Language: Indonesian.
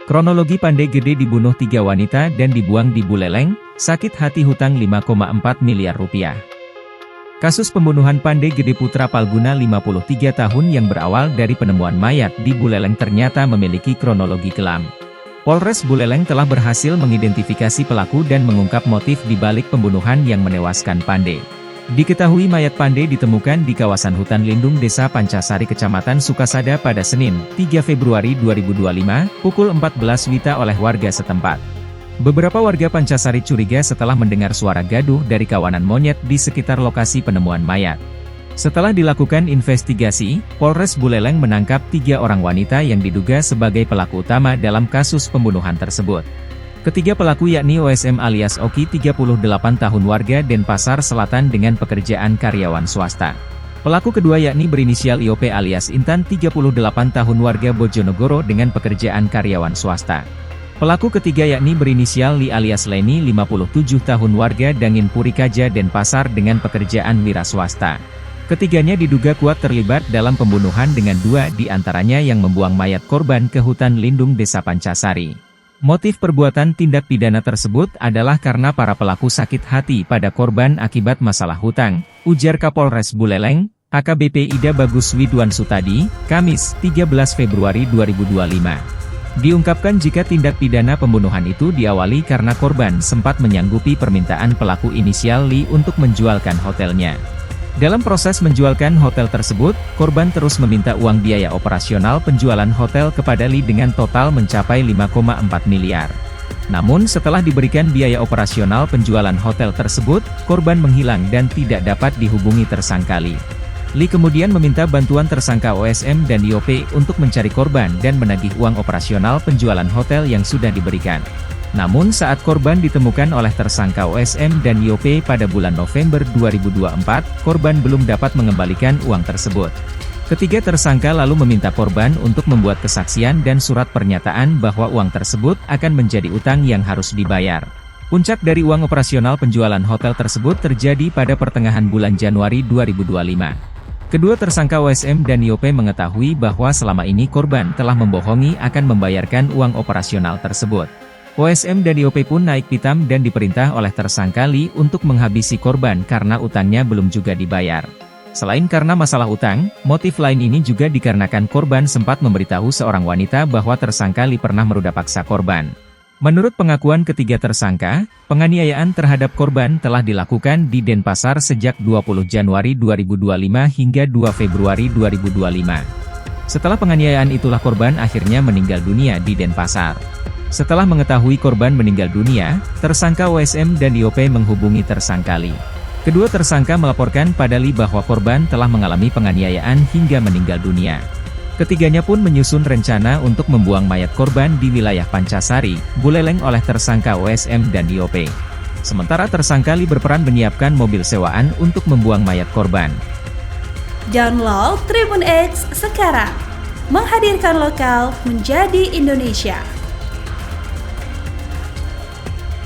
Kronologi Pandai Gede dibunuh 3 wanita dan dibuang di Buleleng, sakit hati hutang 5,4 miliar rupiah. Kasus pembunuhan Pandai Gede Putra Palguna 53 tahun yang berawal dari penemuan mayat di Buleleng ternyata memiliki kronologi kelam. Polres Buleleng telah berhasil mengidentifikasi pelaku dan mengungkap motif di balik pembunuhan yang menewaskan Pandai. Diketahui mayat Pandai ditemukan di kawasan hutan lindung Desa Pancasari Kecamatan Sukasada pada Senin, 3 Februari 2025, pukul 14 WITA oleh warga setempat. Beberapa warga Pancasari curiga setelah mendengar suara gaduh dari kawanan monyet di sekitar lokasi penemuan mayat. Setelah dilakukan investigasi, Polres Buleleng menangkap 3 orang wanita yang diduga sebagai pelaku utama dalam kasus pembunuhan tersebut. Ketiga pelaku yakni OSM alias Oki 38 tahun warga Denpasar Selatan dengan pekerjaan karyawan swasta. Pelaku kedua yakni berinisial IOP alias Intan 38 tahun warga Bojonegoro dengan pekerjaan karyawan swasta. Pelaku ketiga yakni berinisial Li alias Leni 57 tahun warga Dangin Purikaja Denpasar dengan pekerjaan wira swasta. Ketiganya diduga kuat terlibat dalam pembunuhan dengan 2 di antaranya yang membuang mayat korban ke hutan lindung Desa Pancasari. Motif perbuatan tindak pidana tersebut adalah karena para pelaku sakit hati pada korban akibat masalah hutang, ujar Kapolres Buleleng, AKBP Ida Bagus Widwan Sutadi, Kamis, 13 Februari 2025. Diungkapkan jika tindak pidana pembunuhan itu diawali karena korban sempat menyanggupi permintaan pelaku inisial Li untuk menjualkan hotelnya. Dalam proses menjualkan hotel tersebut, korban terus meminta uang biaya operasional penjualan hotel kepada Li dengan total mencapai 5,4 miliar. Namun setelah diberikan biaya operasional penjualan hotel tersebut, korban menghilang dan tidak dapat dihubungi tersangka Li. Li kemudian meminta bantuan tersangka OSM dan IOP untuk mencari korban dan menagih uang operasional penjualan hotel yang sudah diberikan. Namun saat korban ditemukan oleh tersangka OSM dan IOP pada bulan November 2024, korban belum dapat mengembalikan uang tersebut. Ketiga tersangka lalu meminta korban untuk membuat kesaksian dan surat pernyataan bahwa uang tersebut akan menjadi utang yang harus dibayar. Puncak dari uang operasional penjualan hotel tersebut terjadi pada pertengahan bulan Januari 2025. Kedua tersangka OSM dan IOP mengetahui bahwa selama ini korban telah membohongi akan membayarkan uang operasional tersebut. OSM dan IOP pun naik pitam dan diperintah oleh tersangka Li untuk menghabisi korban karena utangnya belum juga dibayar. Selain karena masalah utang, motif lain ini juga dikarenakan korban sempat memberitahu seorang wanita bahwa tersangka Li pernah meruda paksa korban. Menurut pengakuan ketiga tersangka, penganiayaan terhadap korban telah dilakukan di Denpasar sejak 20 Januari 2025 hingga 2 Februari 2025. Setelah penganiayaan itulah korban akhirnya meninggal dunia di Denpasar. Setelah mengetahui korban meninggal dunia, tersangka OSM dan IOP menghubungi tersangka Li. Kedua tersangka melaporkan pada Li bahwa korban telah mengalami penganiayaan hingga meninggal dunia. Ketiganya pun menyusun rencana untuk membuang mayat korban di wilayah Pancasari, Buleleng oleh tersangka OSM dan IOP. Sementara tersangka Li berperan menyiapkan mobil sewaan untuk membuang mayat korban. Download Tribun X sekarang, menghadirkan lokal menjadi Indonesia.